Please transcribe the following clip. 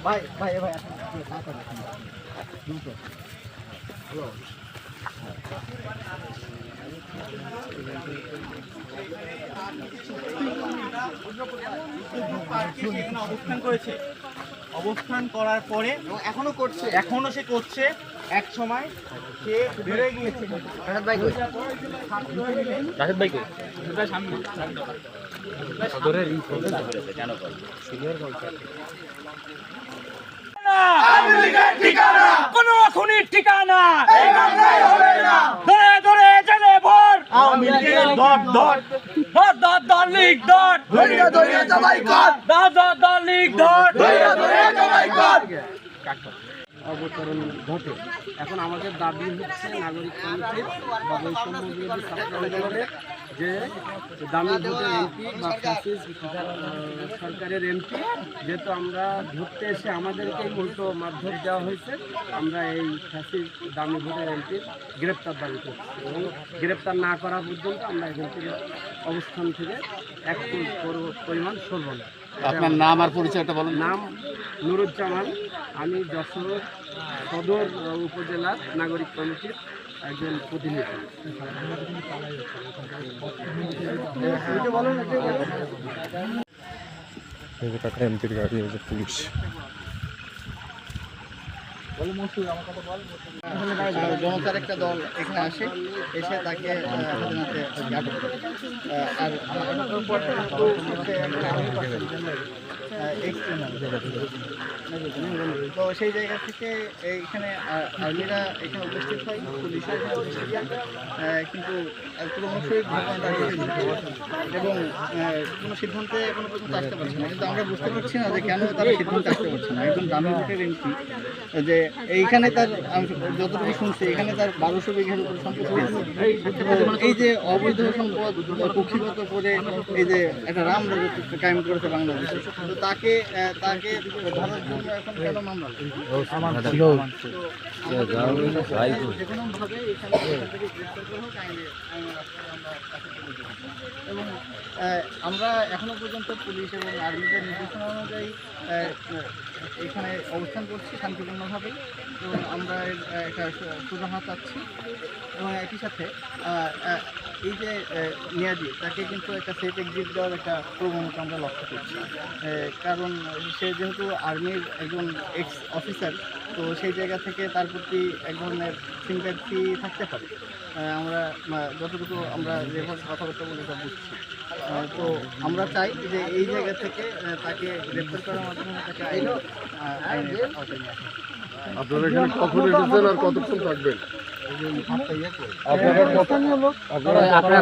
ভাই ভাই ভাই অবস্থান করেছে, অবস্থান করার পরে এখনো সে করছে। এক সময় সে বেড়ে গিয়েছে। কোন খুনির ঠিকানা ধরে ধরে জেলে ভর লিগ ধর লিগ ধর। অবতরণ ঘটে। এখন আমাদের দাবি হচ্ছে নাগরিক কমিটির বা বৈষম্য বিরোধী ছাত্র আন্দোলনের যে দামি ভোটের এমপি বা ফ্যাসিস্ট সরকারের এমপি, যেহেতু আমরা ধরতে এসে আমাদেরকেই উল্টো মারধর দেওয়া হয়েছে, আমরা এই ফ্যাসিস্ট দামি ভোটের এমপির গ্রেপ্তার দাবি করছি এবং গ্রেপ্তার না করা পর্যন্ত আমরা এখান থেকে অবস্থান থেকে এক পরিমাণ সরব না। আপনার নাম আর পরিচয়টা বলুন। নাম নুরুজ্জামান, আমি যশোর সদর উপজেলার নাগরিক কমিটির একজন প্রতিনিধি। এমপির গাড়ি পুলিশ জনতার একটা দল এখানে আসে, এসে তাকে হাতে নাতে আটক করে। আর তো সেই জায়গা থেকে এইখানে আর্মিরা এখানে উপস্থিত হয়, পুলিশরা এখানে উপস্থিত হয়, কিন্তু ক্রমশই ঘটনাটা এবং কোনো সিদ্ধান্তে এখনো পর্যন্ত আসতে পারছে না। কিন্তু আমরা বুঝতে পারছি না যে কেন তারা সিদ্ধান্তে আসতে পারছে না। একজন দামি ভোটের এমপি, যে এইখানে তার যতটুকু শুনছি এখানে তার 1200 বিঘার উপর সম্পত্তি আছে। এই যে অবৈধ সম্পদ কক্ষিগত করে এই যে একটা রাম রাজত্ব কায়েম করেছে বাংলাদেশে, তো তাকে ধরার জন্য এখন কেন মামলা যেকোনোভাবে এখানে থেকে গ্রেফতার করা হোক, এবং আমরা এখনো পর্যন্ত পুলিশ এবং আর্মিদের নির্দেশনা অনুযায়ী এখানে অবস্থান করছি শান্তিপূর্ণভাবে, এবং আমরা একটা সুরাহা চাচ্ছি। এবং একই সাথে এই যে মেয়াদি, তাকে কিন্তু একটা সেফ এক্সিট দেওয়ার একটা প্রবণতা আমরা লক্ষ্য করছি। কারণ সে যেহেতু আর্মির একজন এক্স অফিসার, তো সেই জায়গা থেকে তার প্রতি এক ধরনের সিম্প্যাথি থাকতে পারে। আমরা যতটুকু আমরা যেভাবে কথাবার্তা বলে তা বুঝছি। তো আমরা চাই যে এই জায়গা থেকে তাকে গ্রেপ্তার করার মাধ্যমে তাকে আইনের আওতায় নিয়ে আসা। আপনারা এখানে কখন এসেছেন আর কতক্ষণ থাকবেন? আপনারা